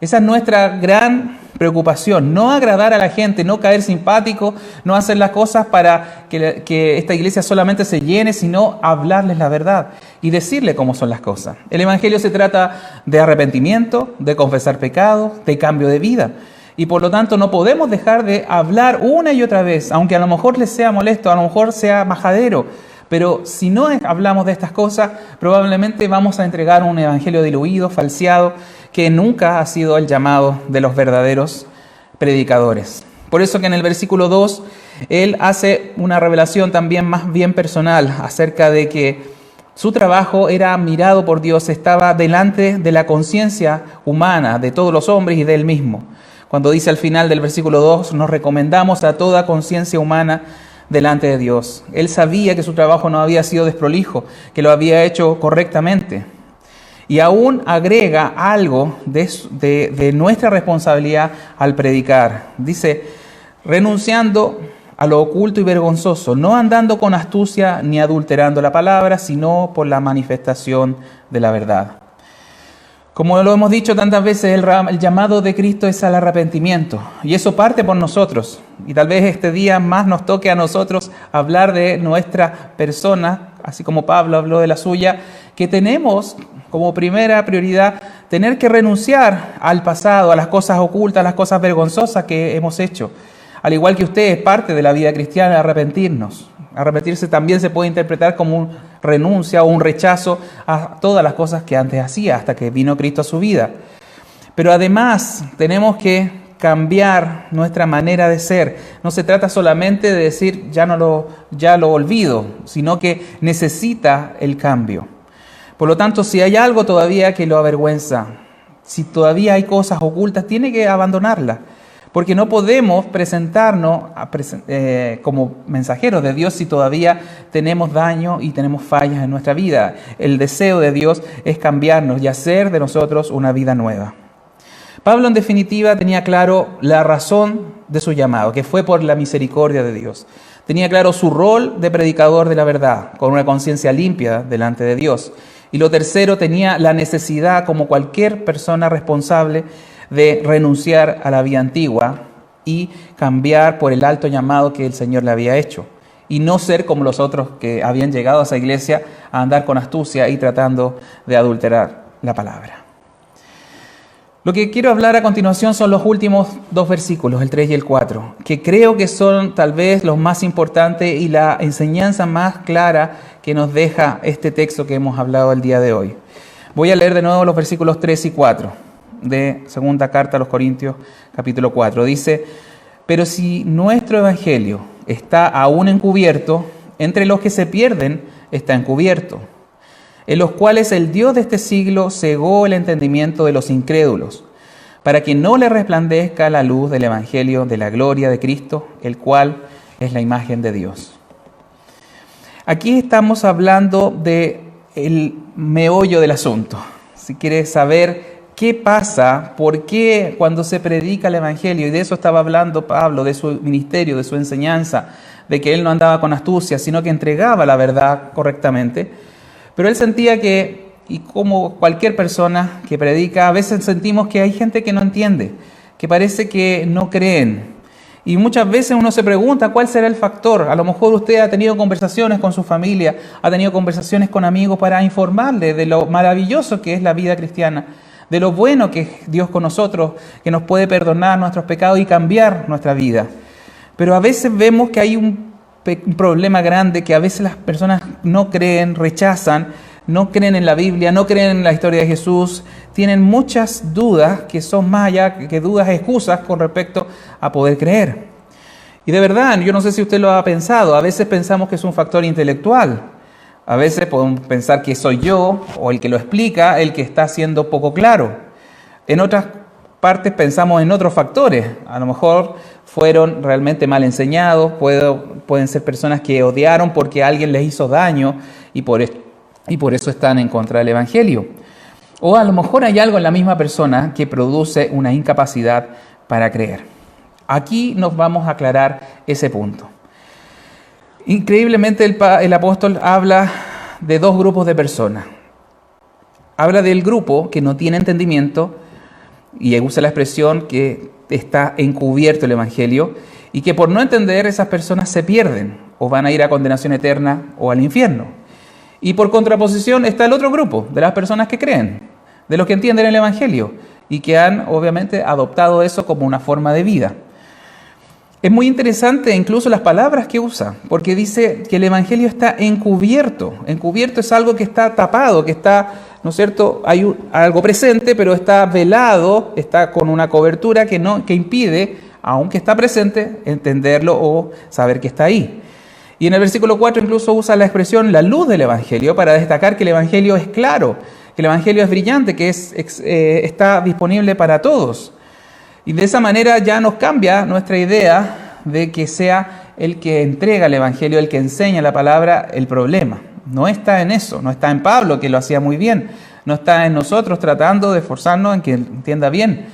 Esa es nuestra gran preocupación, no agradar a la gente, no caer simpático, no hacer las cosas para que esta iglesia solamente se llene, sino hablarles la verdad y decirle cómo son las cosas. El Evangelio se trata de arrepentimiento, de confesar pecados, de cambio de vida. Y por lo tanto no podemos dejar de hablar una y otra vez, aunque a lo mejor les sea molesto, a lo mejor sea majadero. Pero si no hablamos de estas cosas, probablemente vamos a entregar un evangelio diluido, falseado, que nunca ha sido el llamado de los verdaderos predicadores. Por eso que en el versículo 2, él hace una revelación también más bien personal acerca de que su trabajo era mirado por Dios, estaba delante de la conciencia humana de todos los hombres y de él mismo. Cuando dice al final del versículo 2, nos recomendamos a toda conciencia humana delante de Dios. Él sabía que su trabajo no había sido desprolijo, que lo había hecho correctamente. Y aún agrega algo de nuestra responsabilidad al predicar. Dice, renunciando a lo oculto y vergonzoso, no andando con astucia ni adulterando la palabra, sino por la manifestación de la verdad. Como lo hemos dicho tantas veces, el llamado de Cristo es al arrepentimiento. Y eso parte por nosotros. Y tal vez este día más nos toque a nosotros hablar de nuestra persona, así como Pablo habló de la suya, que tenemos como primera prioridad tener que renunciar al pasado, a las cosas ocultas, a las cosas vergonzosas que hemos hecho. Al igual que usted, es parte de la vida cristiana arrepentirnos. Arrepentirse también se puede interpretar como una renuncia o un rechazo a todas las cosas que antes hacía hasta que vino Cristo a su vida. Pero además tenemos que cambiar nuestra manera de ser. No se trata solamente de decir ya lo olvido, sino que necesita el cambio. Por lo tanto, si hay algo todavía que lo avergüenza, si todavía hay cosas ocultas, tiene que abandonarlas. Porque no podemos presentarnos como mensajeros de Dios si todavía tenemos daño y tenemos fallas en nuestra vida. El deseo de Dios es cambiarnos y hacer de nosotros una vida nueva. Pablo, en definitiva, tenía claro la razón de su llamado, que fue por la misericordia de Dios. Tenía claro su rol de predicador de la verdad, con una conciencia limpia delante de Dios. Y lo tercero, tenía la necesidad, como cualquier persona responsable, de renunciar a la vida antigua y cambiar por el alto llamado que el Señor le había hecho. Y no ser como los otros que habían llegado a esa iglesia a andar con astucia y tratando de adulterar la palabra. Lo que quiero hablar a continuación son los últimos 2 versículos, el 3 y el 4, que creo que son tal vez los más importantes y la enseñanza más clara que nos deja este texto que hemos hablado el día de hoy. Voy a leer de nuevo los versículos 3 y 4. De segunda carta a los Corintios, capítulo 4. Dice, pero si nuestro evangelio está aún encubierto, entre los que se pierden está encubierto, en los cuales el Dios de este siglo cegó el entendimiento de los incrédulos, para que no le resplandezca la luz del evangelio de la gloria de Cristo, el cual es la imagen de Dios. Aquí estamos hablando de el meollo del asunto. Si quiere saber qué pasa, por qué cuando se predica el Evangelio, y de eso estaba hablando Pablo, de su ministerio, de su enseñanza, de que él no andaba con astucia, sino que entregaba la verdad correctamente. Pero él sentía que, y como cualquier persona que predica, a veces sentimos que hay gente que no entiende, que parece que no creen. Y muchas veces uno se pregunta cuál será el factor. A lo mejor usted ha tenido conversaciones con su familia, ha tenido conversaciones con amigos para informarle de lo maravilloso que es la vida cristiana, de lo bueno que es Dios con nosotros, que nos puede perdonar nuestros pecados y cambiar nuestra vida. Pero a veces vemos que hay un problema grande, que a veces las personas no creen, rechazan, no creen en la Biblia, no creen en la historia de Jesús, tienen muchas dudas que son más allá que dudas, excusas con respecto a poder creer. Y de verdad, yo no sé si usted lo ha pensado, a veces pensamos que es un factor intelectual, a veces podemos pensar que soy yo o el que lo explica, el que está siendo poco claro. En otras partes pensamos en otros factores, a lo mejor fueron realmente mal enseñados, pueden ser personas que odiaron porque alguien les hizo daño y por eso están en contra del Evangelio. O a lo mejor hay algo en la misma persona que produce una incapacidad para creer. Aquí nos vamos a aclarar ese punto. Increíblemente el apóstol habla de dos grupos de personas. Habla del grupo que no tiene entendimiento y usa la expresión que está encubierto el Evangelio y que por no entender esas personas se pierden o van a ir a condenación eterna o al infierno. Y por contraposición está el otro grupo de las personas que creen, de los que entienden el Evangelio y que han obviamente adoptado eso como una forma de vida. Es muy interesante incluso las palabras que usa, porque dice que el Evangelio está encubierto. Encubierto es algo que está tapado, que está, ¿no es cierto? Hay algo presente, pero está velado, está con una cobertura que impide, aunque está presente, entenderlo o saber que está ahí. Y en el versículo 4 incluso usa la expresión la luz del Evangelio para destacar que el Evangelio es claro, que el Evangelio es brillante, que está disponible para todos. Y de esa manera ya nos cambia nuestra idea de que sea el que entrega el Evangelio, el que enseña la palabra, el problema. No está en eso, no está en Pablo, que lo hacía muy bien, no está en nosotros tratando de esforzarnos en que entienda bien,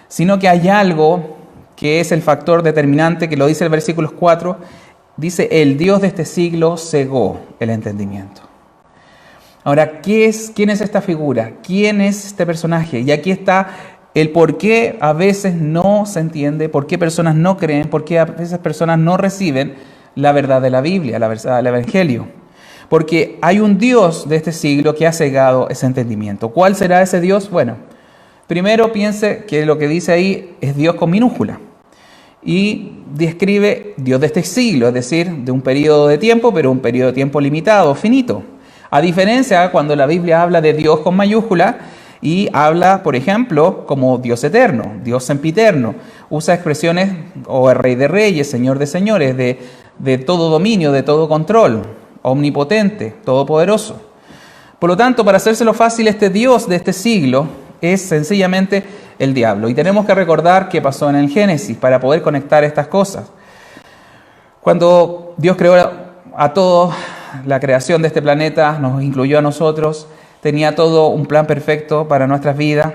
sino que hay algo que es el factor determinante, que lo dice el versículo 4, dice, el Dios de este siglo cegó el entendimiento. Ahora, ¿quién es esta figura? ¿Quién es este personaje? Y aquí está el por qué a veces no se entiende, por qué personas no creen, por qué a veces personas no reciben la verdad de la Biblia, la verdad del Evangelio. Porque hay un Dios de este siglo que ha cegado ese entendimiento. ¿Cuál será ese Dios? Bueno, primero piense que lo que dice ahí es Dios con minúscula. Y describe Dios de este siglo, es decir, de un periodo de tiempo, pero un periodo de tiempo limitado, finito. A diferencia cuando la Biblia habla de Dios con mayúscula y habla, por ejemplo, como Dios eterno, Dios sempiterno. Usa expresiones o el Rey de Reyes, Señor de Señores, de todo dominio, de todo control, omnipotente, todopoderoso. Por lo tanto, para hacérselo fácil, este Dios de este siglo es sencillamente el diablo. Y tenemos que recordar qué pasó en el Génesis para poder conectar estas cosas. Cuando Dios creó a todos, la creación de este planeta nos incluyó a nosotros, tenía todo un plan perfecto para nuestras vidas,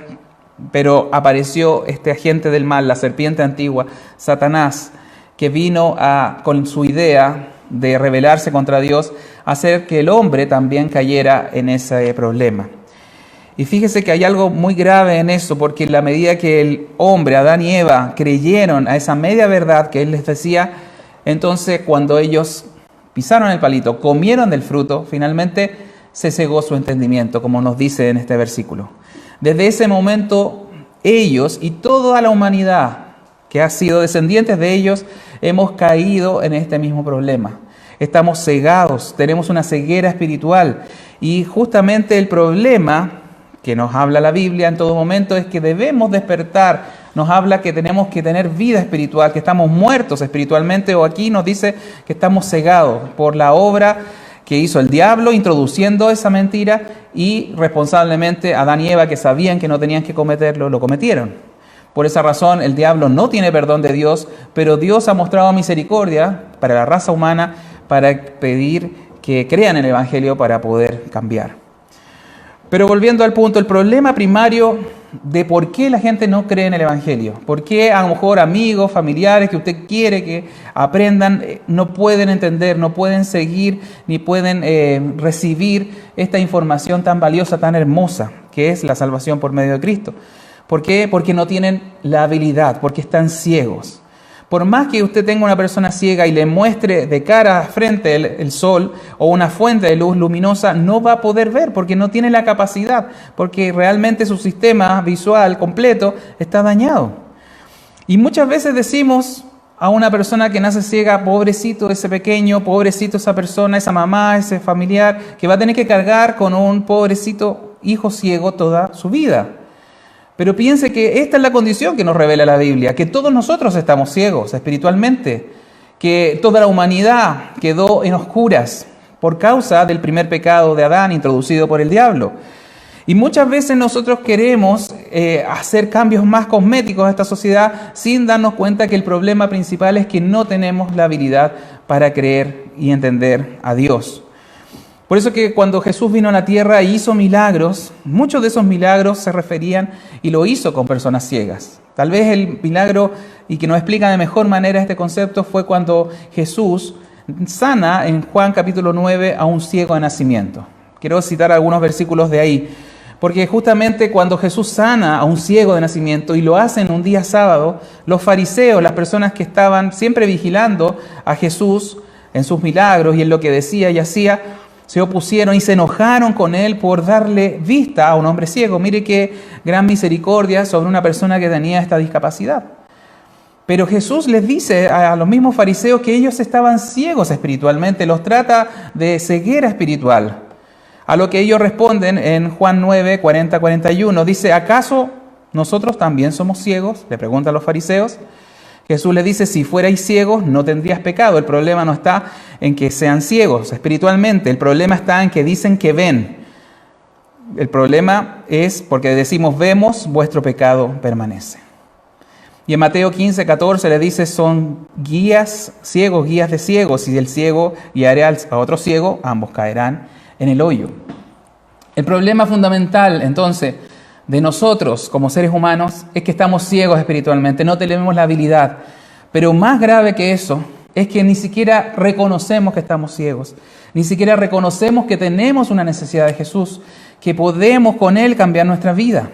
pero apareció este agente del mal, la serpiente antigua, Satanás, que vino con su idea de rebelarse contra Dios, hacer que el hombre también cayera en ese problema. Y fíjese que hay algo muy grave en eso, porque en la medida que el hombre, Adán y Eva, creyeron a esa media verdad que él les decía, entonces cuando ellos pisaron el palito, comieron del fruto, finalmente se cegó su entendimiento, como nos dice en este versículo. Desde ese momento, ellos y toda la humanidad que ha sido descendientes de ellos, hemos caído en este mismo problema. Estamos cegados, tenemos una ceguera espiritual. Y justamente el problema que nos habla la Biblia en todo momento es que debemos despertar. Nos habla que tenemos que tener vida espiritual, que estamos muertos espiritualmente, o aquí nos dice que estamos cegados por la obra que hizo el diablo introduciendo esa mentira, y responsablemente Adán y Eva, que sabían que no tenían que cometerlo, lo cometieron. Por esa razón el diablo no tiene perdón de Dios, pero Dios ha mostrado misericordia para la raza humana, para pedir que crean en el Evangelio para poder cambiar. Pero volviendo al punto, el problema primario de por qué la gente no cree en el Evangelio, por qué a lo mejor amigos, familiares que usted quiere que aprendan, no pueden entender, no pueden seguir, ni pueden recibir esta información tan valiosa, tan hermosa, que es la salvación por medio de Cristo. ¿Por qué? Porque no tienen la habilidad, porque están ciegos. Por más que usted tenga una persona ciega y le muestre de cara frente el sol o una fuente de luz luminosa, no va a poder ver porque no tiene la capacidad, porque realmente su sistema visual completo está dañado. Y muchas veces decimos a una persona que nace ciega, pobrecito ese pequeño, pobrecito esa persona, esa mamá, ese familiar, que va a tener que cargar con un pobrecito hijo ciego toda su vida. Pero piense que esta es la condición que nos revela la Biblia, que todos nosotros estamos ciegos espiritualmente, que toda la humanidad quedó en oscuras por causa del primer pecado de Adán introducido por el diablo. Y muchas veces nosotros queremos hacer cambios más cosméticos a esta sociedad sin darnos cuenta que el problema principal es que no tenemos la habilidad para creer y entender a Dios. Por eso que cuando Jesús vino a la tierra e hizo milagros, muchos de esos milagros se referían y lo hizo con personas ciegas. Tal vez el milagro, y que nos explica de mejor manera este concepto, fue cuando Jesús sana en Juan capítulo 9 a un ciego de nacimiento. Quiero citar algunos versículos de ahí, porque justamente cuando Jesús sana a un ciego de nacimiento y lo hace en un día sábado, los fariseos, las personas que estaban siempre vigilando a Jesús en sus milagros y en lo que decía y hacía, se opusieron y se enojaron con él por darle vista a un hombre ciego. Mire qué gran misericordia sobre una persona que tenía esta discapacidad. Pero Jesús les dice a los mismos fariseos que ellos estaban ciegos espiritualmente, los trata de ceguera espiritual. A lo que ellos responden en Juan 9, 40-41, dice, ¿acaso nosotros también somos ciegos? Le preguntan los fariseos. Jesús les dice, si fuerais ciegos no tendrías pecado. El problema no está en que sean ciegos espiritualmente, el problema está en que dicen que ven. El problema es porque decimos vemos, vuestro pecado permanece. Y en Mateo 15, 14 le dice, son guías ciegos, guías de ciegos, y el ciego guiará a otro ciego, ambos caerán en el hoyo. El problema fundamental, entonces, de nosotros como seres humanos es que estamos ciegos espiritualmente, no tenemos la habilidad. Pero más grave que eso es que ni siquiera reconocemos que estamos ciegos, ni siquiera reconocemos que tenemos una necesidad de Jesús, que podemos con Él cambiar nuestra vida.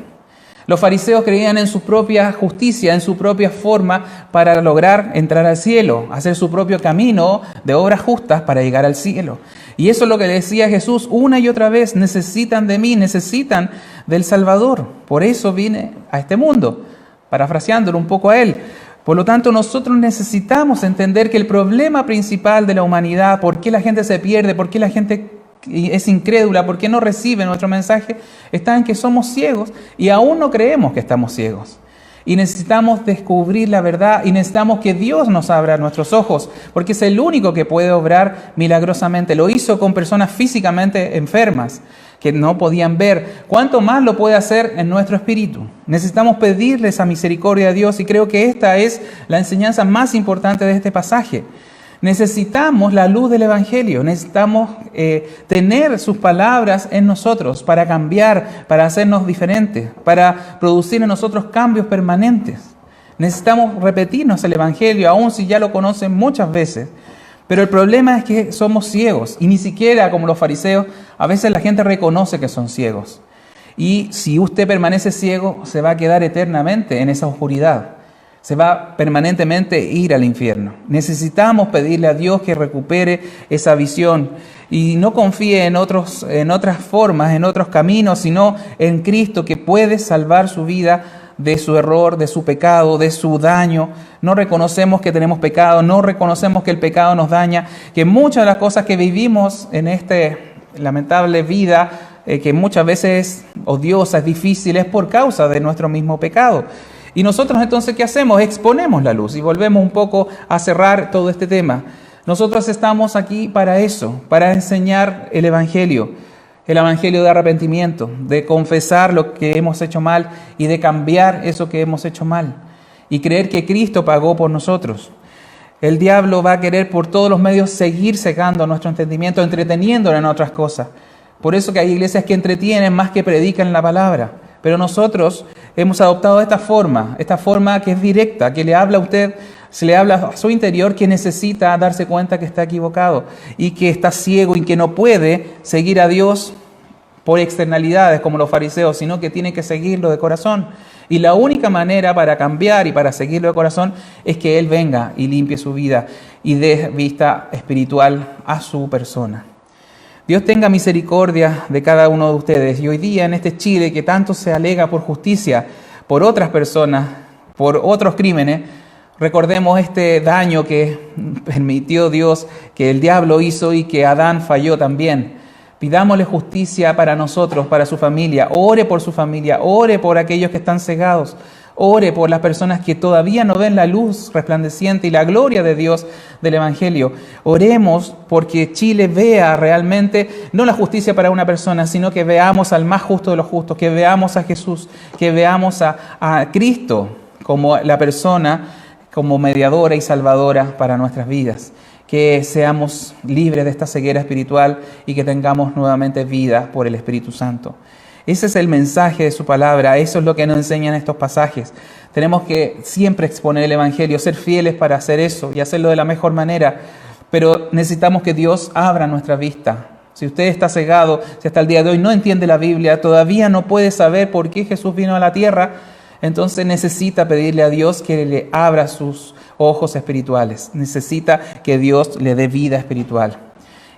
Los fariseos creían en su propia justicia, en su propia forma para lograr entrar al cielo, hacer su propio camino de obras justas para llegar al cielo. Y eso es lo que le decía Jesús una y otra vez, necesitan de mí, necesitan del Salvador. Por eso vine a este mundo, parafraseándolo un poco a Él. Por lo tanto, nosotros necesitamos entender que el problema principal de la humanidad, por qué la gente se pierde, por qué la gente es incrédula, por qué no recibe nuestro mensaje, está en que somos ciegos y aún no creemos que estamos ciegos. Y necesitamos descubrir la verdad y necesitamos que Dios nos abra nuestros ojos, porque es el único que puede obrar milagrosamente. Lo hizo con personas físicamente enfermas que no podían ver. ¿Cuánto más lo puede hacer en nuestro espíritu? Necesitamos pedirle esa misericordia a Dios y creo que esta es la enseñanza más importante de este pasaje. Necesitamos la luz del Evangelio, necesitamos tener sus palabras en nosotros para cambiar, para hacernos diferentes, para producir en nosotros cambios permanentes. Necesitamos repetirnos el Evangelio, aun si ya lo conocen muchas veces. Pero el problema es que somos ciegos y ni siquiera como los fariseos, a veces la gente reconoce que son ciegos. Y si usted permanece ciego, se va a quedar eternamente en esa oscuridad. Se va permanentemente a ir al infierno. Necesitamos pedirle a Dios que recupere esa visión y no confíe en otras formas, en otros caminos, sino en Cristo que puede salvar su vida de su error, de su pecado, de su daño. No reconocemos que tenemos pecado, no reconocemos que el pecado nos daña, que muchas de las cosas que vivimos en esta lamentable vida, que muchas veces es odiosa, es difícil, es por causa de nuestro mismo pecado. Y nosotros entonces, ¿qué hacemos? Exponemos la luz y volvemos un poco a cerrar todo este tema. Nosotros estamos aquí para eso, para enseñar el Evangelio de arrepentimiento, de confesar lo que hemos hecho mal y de cambiar eso que hemos hecho mal y creer que Cristo pagó por nosotros. El diablo va a querer por todos los medios seguir cegando nuestro entendimiento, entreteniéndolo en otras cosas. Por eso que hay iglesias que entretienen más que predican la palabra. Pero nosotros hemos adoptado esta forma que es directa, que le habla a usted, se le habla a su interior, que necesita darse cuenta que está equivocado y que está ciego y que no puede seguir a Dios por externalidades como los fariseos, sino que tiene que seguirlo de corazón. Y la única manera para cambiar y para seguirlo de corazón es que Él venga y limpie su vida y dé vista espiritual a su persona. Dios tenga misericordia de cada uno de ustedes. Y hoy día en este Chile que tanto se alega por justicia, por otras personas, por otros crímenes, recordemos este daño que permitió Dios, que el diablo hizo y que Adán falló también. Pidámosle justicia para nosotros, para su familia. Ore por su familia, ore por aquellos que están cegados. Ore por las personas que todavía no ven la luz resplandeciente y la gloria de Dios del Evangelio. Oremos porque Chile vea realmente, no la justicia para una persona, sino que veamos al más justo de los justos, que veamos a Jesús, que veamos a Cristo como la persona, como mediadora y salvadora para nuestras vidas. Que seamos libres de esta ceguera espiritual y que tengamos nuevamente vida por el Espíritu Santo. Ese es el mensaje de su palabra, eso es lo que nos enseñan estos pasajes. Tenemos que siempre exponer el Evangelio, ser fieles para hacer eso y hacerlo de la mejor manera, pero necesitamos que Dios abra nuestra vista. Si usted está cegado, si hasta el día de hoy no entiende la Biblia, todavía no puede saber por qué Jesús vino a la tierra, entonces necesita pedirle a Dios que le abra sus ojos espirituales, necesita que Dios le dé vida espiritual.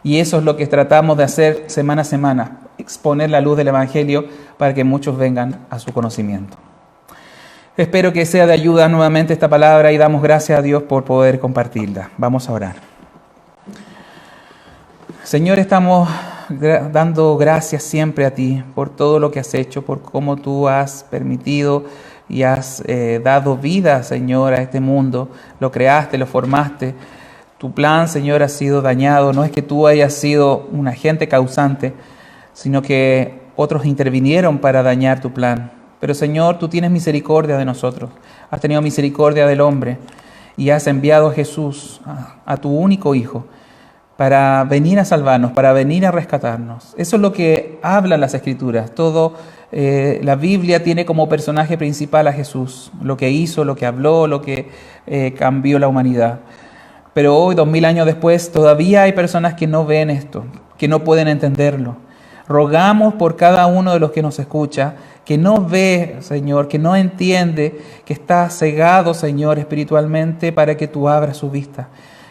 Y eso es lo que tratamos de hacer semana a semana, exponer la luz del Evangelio para que muchos vengan a su conocimiento. Espero que sea de ayuda nuevamente esta palabra y damos gracias a Dios por poder compartirla. Vamos a orar. Señor, estamos dando gracias siempre a ti por todo lo que has hecho, por cómo tú has permitido y has dado vida, Señor, a este mundo. Lo creaste, lo formaste. Tu plan, Señor, ha sido dañado. No es que tú hayas sido un agente causante, sino que otros intervinieron para dañar tu plan. Pero, Señor, tú tienes misericordia de nosotros. Has tenido misericordia del hombre y has enviado a Jesús, a tu único Hijo, para venir a salvarnos, para venir a rescatarnos. Eso es lo que hablan las Escrituras. La Biblia tiene como personaje principal a Jesús, lo que hizo, lo que habló, lo que cambió la humanidad. Pero hoy, 2000 años después, todavía hay personas que no ven esto, que no pueden entenderlo. Rogamos por cada uno de los que nos escucha, que no ve, Señor, que no entiende, que está cegado, Señor, espiritualmente, para que tú abras su vista,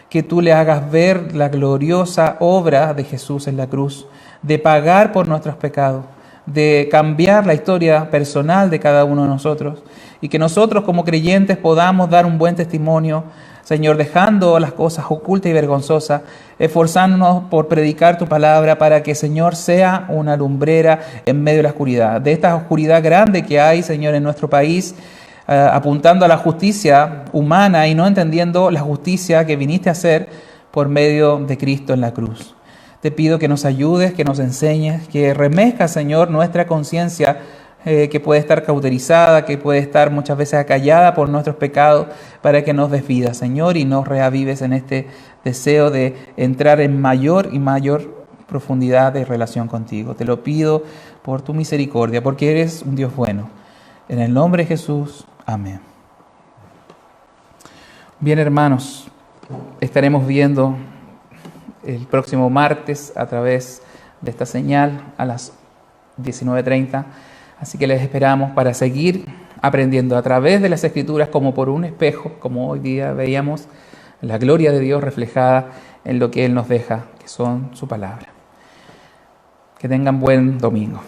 que tú le hagas ver la gloriosa obra de Jesús en la cruz, de pagar por nuestros pecados, de cambiar la historia personal de cada uno de nosotros, y que nosotros como creyentes podamos dar un buen testimonio, Señor, dejando las cosas ocultas y vergonzosas, esforzándonos por predicar tu palabra para que, Señor, sea una lumbrera en medio de la oscuridad. De esta oscuridad grande que hay, Señor, en nuestro país, apuntando a la justicia humana y no entendiendo la justicia que viniste a hacer por medio de Cristo en la cruz. Te pido que nos ayudes, que nos enseñes, que remezcas, Señor, nuestra conciencia que puede estar cauterizada, que puede estar muchas veces acallada por nuestros pecados, para que nos des vida, Señor, y nos reavives en este deseo de entrar en mayor y mayor profundidad de relación contigo. Te lo pido por tu misericordia, porque eres un Dios bueno. En el nombre de Jesús, amén. Bien, hermanos, estaremos viendo el próximo martes a través de esta señal a las 19:30. Así que les esperamos para seguir aprendiendo a través de las Escrituras como por un espejo, como hoy día veíamos, la gloria de Dios reflejada en lo que Él nos deja, que son su palabra. Que tengan buen domingo.